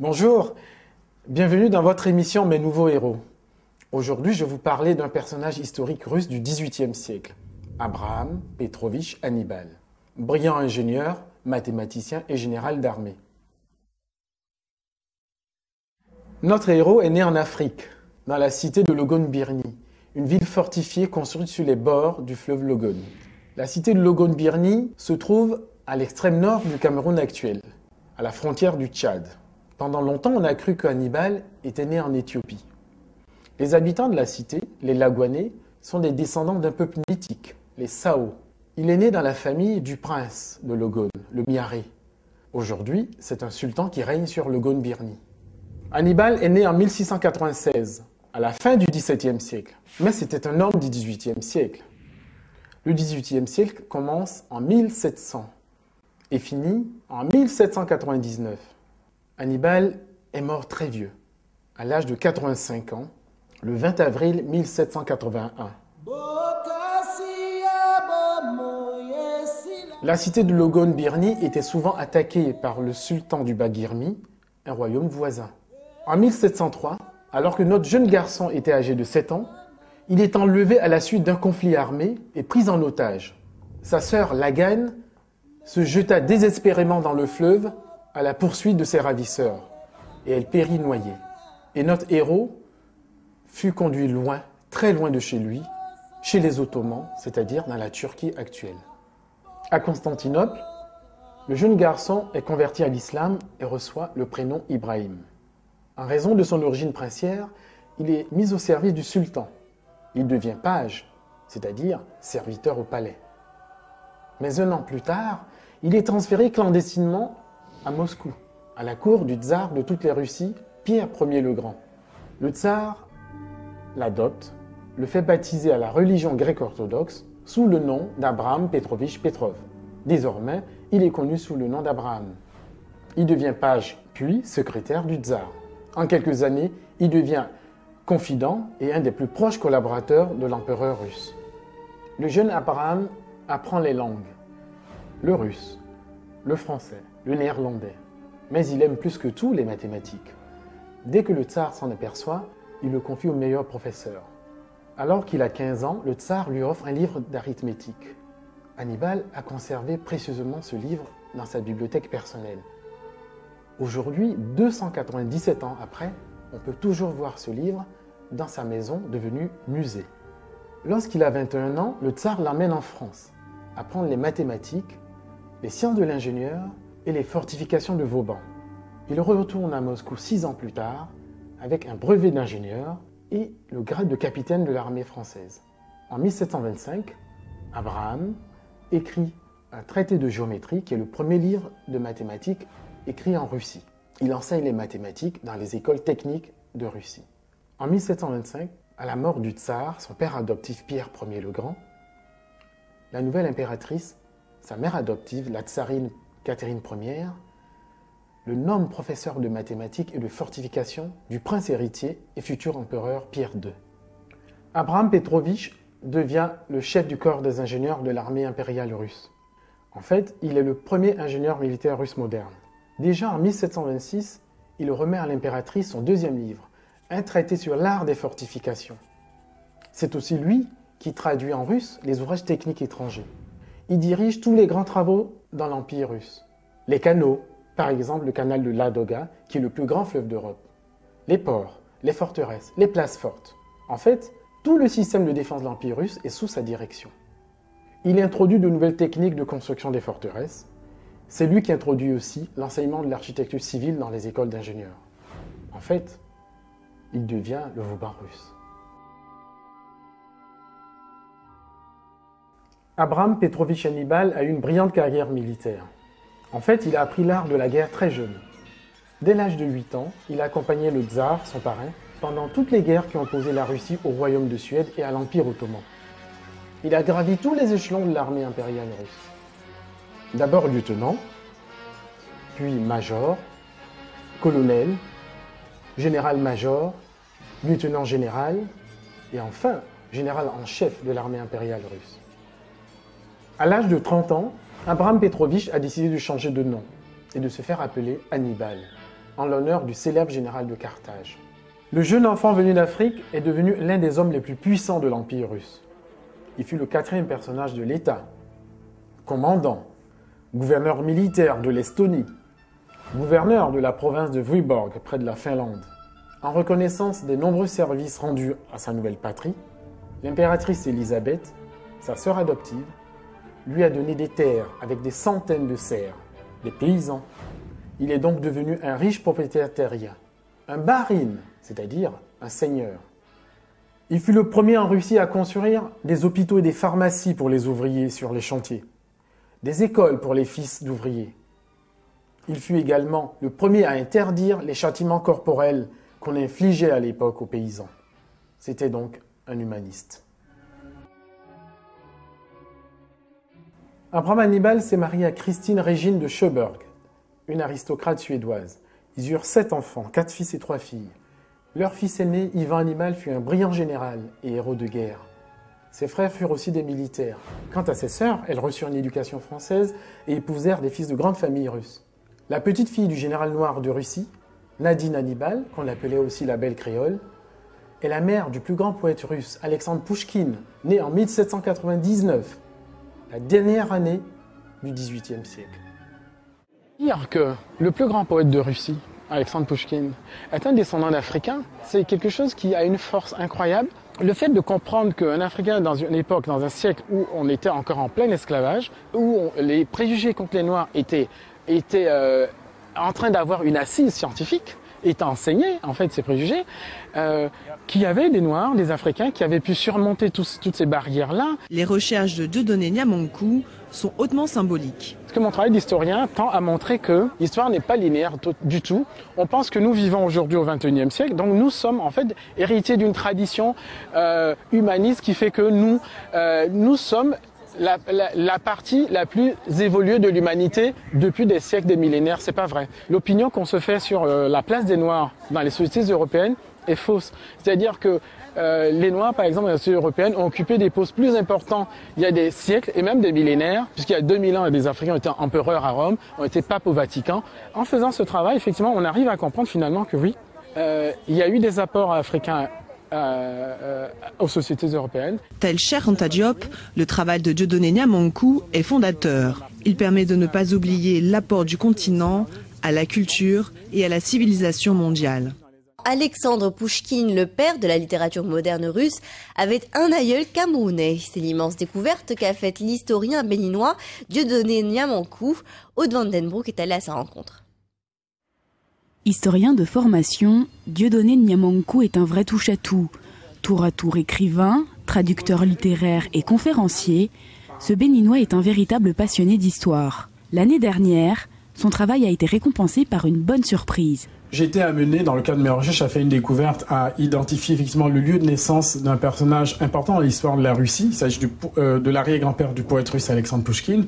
Bonjour, bienvenue dans votre émission Mes nouveaux héros. Aujourd'hui, je vais vous parler d'un personnage historique russe du XVIIIe siècle, Abraham Petrovitch Hannibal, brillant ingénieur, mathématicien et général d'armée. Notre héros est né en Afrique, dans la cité de Logon-Birni, une ville fortifiée construite sur les bords du fleuve Logon. La cité de Logon-Birni se trouve à l'extrême nord du Cameroun actuel, à la frontière du Tchad. Pendant longtemps, on a cru que Hannibal était né en Éthiopie. Les habitants de la cité, les Lagouanais, sont des descendants d'un peuple mythique, les Sao. Il est né dans la famille du prince de Logon, le Miaré. Aujourd'hui, c'est un sultan qui règne sur Logon-Birni. Hannibal est né en 1696, à la fin du XVIIe siècle, mais c'était un homme du XVIIIe siècle. Le XVIIIe siècle commence en 1700 et finit en 1799. Hannibal est mort très vieux, à l'âge de 85 ans, le 20 avril 1781. La cité de Logon-Birni était souvent attaquée par le sultan du Baguirmi, un royaume voisin. En 1703, alors que notre jeune garçon était âgé de 7 ans, il est enlevé à la suite d'un conflit armé et pris en otage. Sa sœur Lagan se jeta désespérément dans le fleuve à la poursuite de ses ravisseurs, et elle périt noyée. Et notre héros fut conduit loin, très loin de chez lui, chez les Ottomans, c'est-à-dire dans la Turquie actuelle. À Constantinople, le jeune garçon est converti à l'islam et reçoit le prénom Ibrahim. En raison de son origine princière, il est mis au service du sultan. Il devient page, c'est-à-dire serviteur au palais. Mais un an plus tard, il est transféré clandestinement à Moscou, à la cour du tsar de toutes les Russies, Pierre Ier le Grand. Le tsar l'adopte, le fait baptiser à la religion grecque-orthodoxe sous le nom d'Abraham Petrovitch Petrov. Désormais, il est connu sous le nom d'Abraham. Il devient page, puis secrétaire du tsar. En quelques années, il devient confident et un des plus proches collaborateurs de l'empereur russe. Le jeune Abraham apprend les langues, le russe, le français, le néerlandais, mais il aime plus que tout les mathématiques. Dès que le tsar s'en aperçoit, il le confie au meilleur professeur. Alors qu'il a 15 ans, le tsar lui offre un livre d'arithmétique. Hannibal a conservé précieusement ce livre dans sa bibliothèque personnelle. Aujourd'hui, 297 ans après, on peut toujours voir ce livre dans sa maison devenue musée. Lorsqu'il a 21 ans, le tsar l'emmène en France, apprendre les mathématiques, les sciences de l'ingénieur et les fortifications de Vauban. Il retourne à Moscou 6 ans plus tard avec un brevet d'ingénieur et le grade de capitaine de l'armée française. En 1725, Abraham écrit un traité de géométrie qui est le premier livre de mathématiques écrit en Russie. Il enseigne les mathématiques dans les écoles techniques de Russie. En 1725, à la mort du tsar, son père adoptif Pierre Ier le Grand, la nouvelle impératrice, sa mère adoptive, la tsarine Catherine Ier, le nomme professeur de mathématiques et de fortification du prince héritier et futur empereur Pierre II. Abraham Petrovitch devient le chef du corps des ingénieurs de l'armée impériale russe. En fait, il est le premier ingénieur militaire russe moderne. Déjà en 1726, il remet à l'impératrice son deuxième livre, un traité sur l'art des fortifications. C'est aussi lui qui traduit en russe les ouvrages techniques étrangers. Il dirige tous les grands travaux dans l'Empire russe. Les canaux, par exemple le canal de Ladoga, qui est le plus grand fleuve d'Europe. Les ports, les forteresses, les places fortes. En fait, tout le système de défense de l'Empire russe est sous sa direction. Il introduit de nouvelles techniques de construction des forteresses. C'est lui qui introduit aussi l'enseignement de l'architecture civile dans les écoles d'ingénieurs. En fait, il devient le Vauban russe. Abraham Petrovitch Hannibal a eu une brillante carrière militaire. En fait, il a appris l'art de la guerre très jeune. Dès l'âge de 8 ans, il a accompagné le tsar, son parrain, pendant toutes les guerres qui ont opposé la Russie au royaume de Suède et à l'Empire ottoman. Il a gravi tous les échelons de l'armée impériale russe. D'abord lieutenant, puis major, colonel, général-major, lieutenant-général et enfin général en chef de l'armée impériale russe. À l'âge de 30 ans, Abraham Petrovitch a décidé de changer de nom et de se faire appeler Hannibal. en l'honneur du célèbre général de Carthage. Le jeune enfant venu d'Afrique est devenu l'un des hommes les plus puissants de l'Empire russe. Il fut le 4e personnage de l'État, commandant, gouverneur militaire de l'Estonie, gouverneur de la province de Vyborg, près de la Finlande. En reconnaissance des nombreux services rendus à sa nouvelle patrie, l'impératrice Élisabeth, sa sœur adoptive, lui a donné des terres avec des centaines de serfs, des paysans. Il est donc devenu un riche propriétaire terrien, un barin, c'est-à-dire un seigneur. Il fut le premier en Russie à construire des hôpitaux et des pharmacies pour les ouvriers sur les chantiers, des écoles pour les fils d'ouvriers. Il fut également le premier à interdire les châtiments corporels qu'on infligeait à l'époque aux paysans. C'était donc un humaniste. Abraham Hannibal s'est marié à Christine Régine de Schöberg, une aristocrate suédoise. Ils eurent 7 enfants, 4 fils et 3 filles. Leur fils aîné, Ivan Hannibal, fut un brillant général et héros de guerre. Ses frères furent aussi des militaires. Quant à ses sœurs, elles reçurent une éducation française et épousèrent des fils de grandes familles russes. La petite fille du général noir de Russie, Nadine Hannibal, qu'on appelait aussi la Belle Créole, est la mère du plus grand poète russe, Alexandre Pouchkine, né en 1799, la dernière année du XVIIIe siècle. Dire que le plus grand poète de Russie, Alexandre Pouchkine, est un descendant d'Africains, c'est quelque chose qui a une force incroyable. Le fait de comprendre qu'un Africain, dans une époque, dans un siècle où on était encore en plein esclavage, où les préjugés contre les Noirs étaient en train d'avoir une assise scientifique, est enseigné, en fait, ces préjugés, qu'il y avait des Noirs, des Africains qui avaient pu surmonter toutes ces barrières-là. Les recherches de Dieudonné Niamonkou sont hautement symboliques. Parce que mon travail d'historien tend à montrer que l'histoire n'est pas linéaire du tout. On pense que nous vivons aujourd'hui au XXIe siècle, donc nous sommes en fait héritiers d'une tradition humaniste qui fait que nous sommes la partie la plus évoluée de l'humanité depuis des siècles, des millénaires. C'est pas vrai. L'opinion qu'on se fait sur la place des Noirs dans les sociétés européennes est fausse. C'est-à-dire que les Noirs, par exemple, dans les sociétés européennes, ont occupé des postes plus importants il y a des siècles et même des millénaires, puisqu'il y a 2000 ans, les Africains ont été empereurs à Rome, ont été papes au Vatican. En faisant ce travail, effectivement, on arrive à comprendre finalement que oui, il y a eu des apports africains aux sociétés européennes. Tel Cheikh Anta Diop, le travail de Dieudonné Niamonkou est fondateur. Il permet de ne pas oublier l'apport du continent à la culture et à la civilisation mondiale. Alexandre Pouchkine, le père de la littérature moderne russe, avait un aïeul camerounais. C'est l'immense découverte qu'a faite l'historien béninois Dieudonné Niamonkou. Aude Van den Broek est allé à sa rencontre. Historien de formation, Dieudonné Niamonkou est un vrai touche-à-tout. Tour à tour écrivain, traducteur littéraire et conférencier, ce Béninois est un véritable passionné d'histoire. L'année dernière, son travail a été récompensé par une bonne surprise. J'ai été amené, dans le cadre de mes recherches, à faire une découverte, à identifier effectivement le lieu de naissance d'un personnage important dans l'histoire de la Russie. Il s'agit de l'arrière-grand-père du poète russe Alexandre Pouchkine,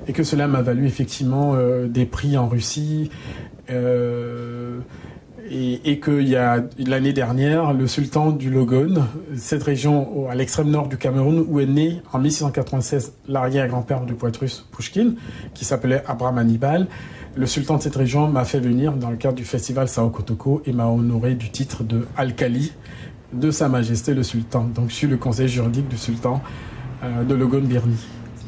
et que cela m'a valu effectivement des prix en Russie. Et qu'il y a l'année dernière, le sultan du Logone, cette région à l'extrême nord du Cameroun, où est né en 1696 l'arrière-grand-père du poète russe Pouchkine, qui s'appelait Abraham Hannibal. Le sultan de cette région m'a fait venir dans le cadre du festival Sao Kotoko et m'a honoré du titre de Alcali de Sa Majesté le Sultan. Donc je suis le conseiller juridique du sultan de Logone-Birni.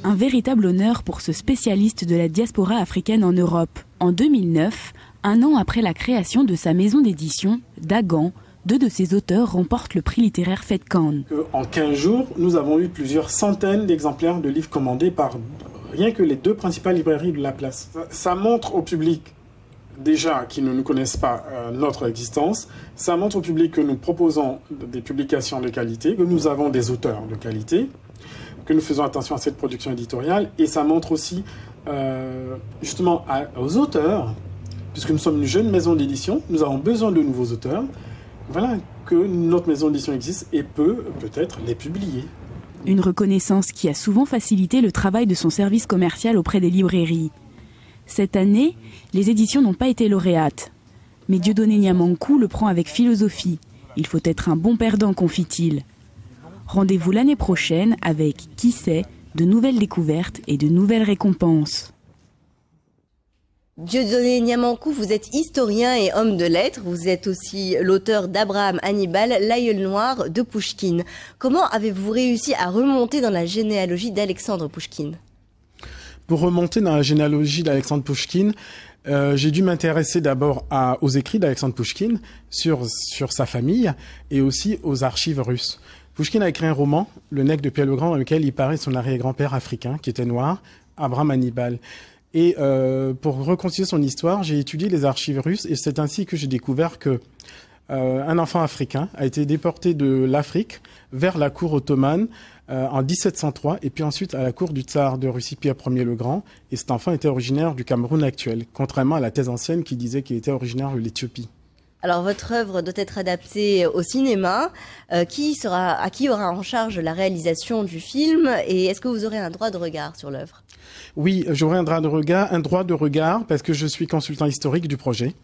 Un véritable honneur pour ce spécialiste de la diaspora africaine en Europe. En 2009, un an après la création de sa maison d'édition, Dagan, 2 de ses auteurs remportent le prix littéraire Fedkan. En 15 jours, nous avons eu plusieurs centaines d'exemplaires de livres commandés par rien que les 2 principales librairies de la place. Ça montre au public, déjà, qui ne nous connaissent pas notre existence, ça montre au public que nous proposons des publications de qualité, que nous avons des auteurs de qualité, que nous faisons attention à cette production éditoriale, et ça montre aussi justement aux auteurs, puisque nous sommes une jeune maison d'édition, nous avons besoin de nouveaux auteurs, voilà, que notre maison d'édition existe et peut peut-être les publier. Une reconnaissance qui a souvent facilité le travail de son service commercial auprès des librairies. Cette année, les éditions n'ont pas été lauréates. Mais Dieudonné Niamonkou le prend avec philosophie. Il faut être un bon perdant, confie-t-il. Rendez-vous l'année prochaine avec, qui sait, de nouvelles découvertes et de nouvelles récompenses. Dieudonné Niamankou, vous êtes historien et homme de lettres. Vous êtes aussi l'auteur d'Abraham Hannibal, l'aïeul noir de Pouchkine. Comment avez-vous réussi à remonter dans la généalogie d'Alexandre Pouchkine? Pour remonter dans la généalogie d'Alexandre Pouchkine, j'ai dû m'intéresser d'abord aux écrits d'Alexandre Pouchkine sur sa famille et aussi aux archives russes. Pouchkine a écrit un roman, Le Nègre de Pierre le Grand, dans lequel il parlait de son arrière-grand-père africain, qui était noir, Abraham Hannibal. Et pour reconstituer son histoire, j'ai étudié les archives russes et c'est ainsi que j'ai découvert que un enfant africain a été déporté de l'Afrique vers la cour ottomane en 1703 et puis ensuite à la cour du tsar de Russie Pierre Ier le Grand. Et cet enfant était originaire du Cameroun actuel, contrairement à la thèse ancienne qui disait qu'il était originaire de l'Éthiopie. Alors votre œuvre doit être adaptée au cinéma. Qui aura en charge la réalisation du film et est-ce que vous aurez un droit de regard sur l'œuvre? Oui, j'aurai un droit de regard parce que je suis consultant historique du projet.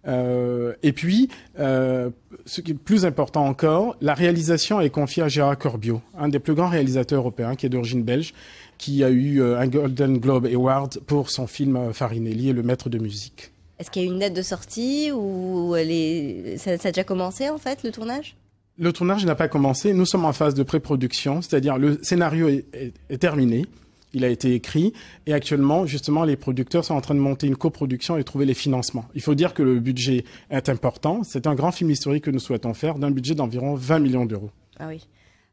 Et puis, ce qui est plus important encore, la réalisation est confiée à Gérard Corbiot, un des plus grands réalisateurs européens qui est d'origine belge, qui a eu un Golden Globe Award pour son film Farinelli et le maître de musique. Est-ce qu'il y a une date de sortie ou ça a déjà commencé en fait le tournage? Le tournage n'a pas commencé. Nous sommes en phase de pré-production, c'est-à-dire le scénario est terminé. Il a été écrit et actuellement, justement, les producteurs sont en train de monter une coproduction et trouver les financements. Il faut dire que le budget est important. C'est un grand film historique que nous souhaitons faire d'un budget d'environ 20 millions d'euros. Ah oui.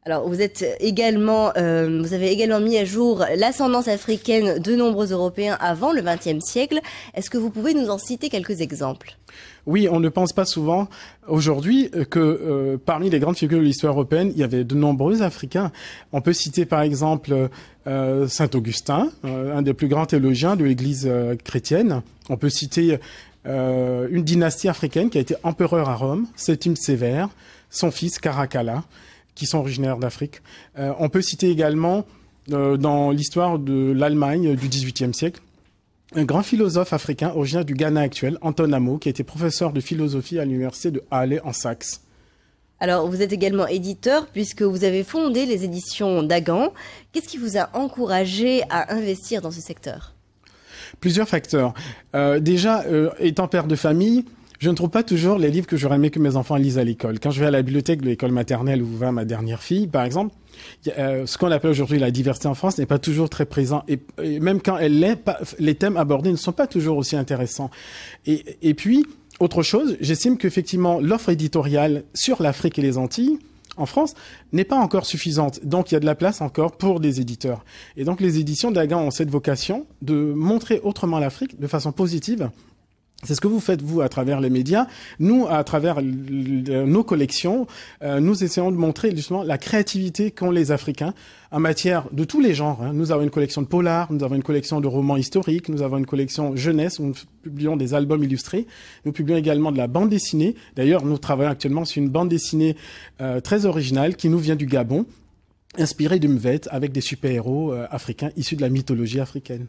Alors, vous avez également mis à jour l'ascendance africaine de nombreux Européens avant le XXe siècle. Est-ce que vous pouvez nous en citer quelques exemples? Oui, on ne pense pas souvent aujourd'hui que parmi les grandes figures de l'histoire européenne, il y avait de nombreux Africains. On peut citer par exemple Saint Augustin, un des plus grands théologiens de l'Église chrétienne. On peut citer une dynastie africaine qui a été empereur à Rome, Septime Sévère, son fils Caracalla, qui sont originaires d'Afrique. On peut citer également, dans l'histoire de l'Allemagne du XVIIIe siècle, un grand philosophe africain originaire du Ghana actuel, Anton Amo, qui a été professeur de philosophie à l'université de Halle en Saxe. Alors, vous êtes également éditeur puisque vous avez fondé les éditions Dagan. Qu'est-ce qui vous a encouragé à investir dans ce secteur? Plusieurs facteurs. Déjà, étant père de famille, je ne trouve pas toujours les livres que j'aurais aimé que mes enfants lisent à l'école. Quand je vais à la bibliothèque de l'école maternelle où va ma dernière fille, par exemple, ce qu'on appelle aujourd'hui la diversité en France n'est pas toujours très présent. Et même quand elle l'est, les thèmes abordés ne sont pas toujours aussi intéressants. Et puis, autre chose, j'estime qu'effectivement, l'offre éditoriale sur l'Afrique et les Antilles, en France, n'est pas encore suffisante. Donc, il y a de la place encore pour des éditeurs. Et donc, les éditions Dagan ont cette vocation de montrer autrement l'Afrique de façon positive. C'est ce que vous faites, vous, à travers les médias. Nous, à travers nos collections, nous essayons de montrer justement la créativité qu'ont les Africains en matière de tous les genres. Nous avons une collection de polars, nous avons une collection de romans historiques, nous avons une collection jeunesse où nous publions des albums illustrés. Nous publions également de la bande dessinée. D'ailleurs, nous travaillons actuellement sur une bande dessinée très originale qui nous vient du Gabon, inspirée de Mvet avec des super-héros africains issus de la mythologie africaine.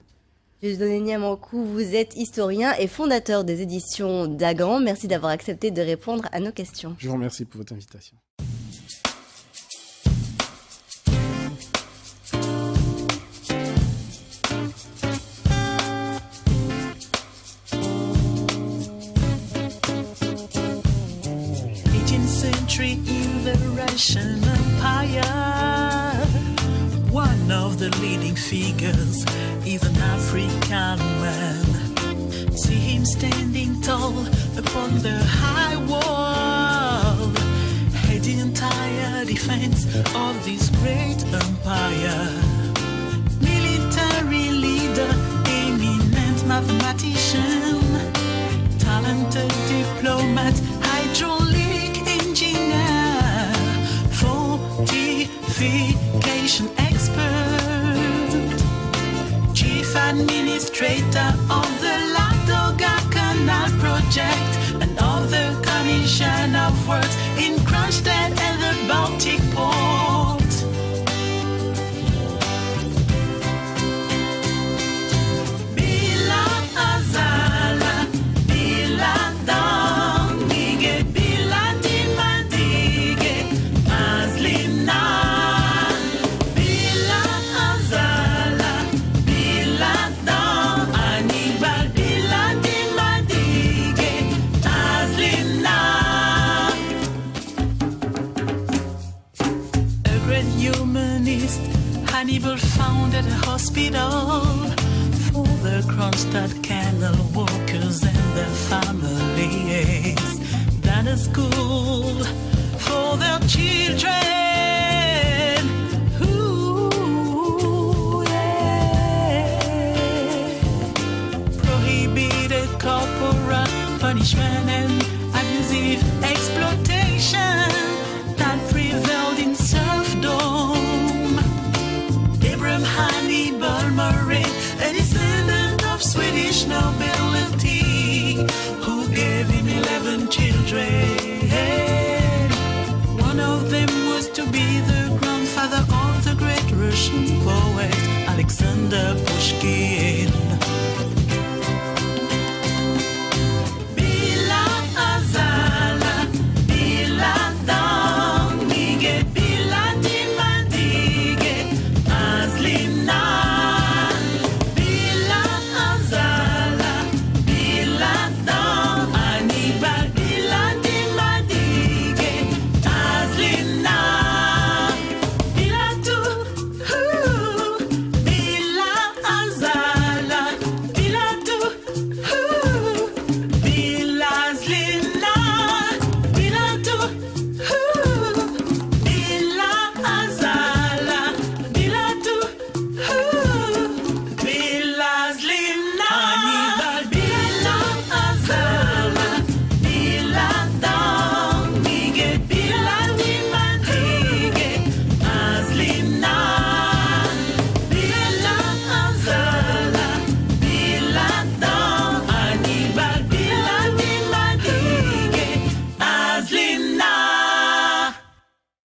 Dieudonné Niamankou, vous êtes historien et fondateur des éditions Dagan. Merci d'avoir accepté de répondre à nos questions. Je vous remercie pour votre invitation. Century in the Russian Empire. One of the leading figures is an African man. See him standing tall upon the high wall, heading entire defense of this great empire. Military leader, eminent mathematician, talented diplomat, hydraulic engineer, fortification expert, chief administrator of the Ladoga Canal project, and of the commission of works in Kronstadt and the Baltic port. Bila Hannibal founded a hospital for the Kronstadt canal workers and their families. Then a school for their children. Ooh, yeah. Prohibited corporal punishment and abusive exploitation that prevailed in serfdom. Abraham Hannibal Murray, a descendant of Swedish nobility, who gave him 11 children. One of them was to be the grandfather of the great Russian poet Alexander Pushkin.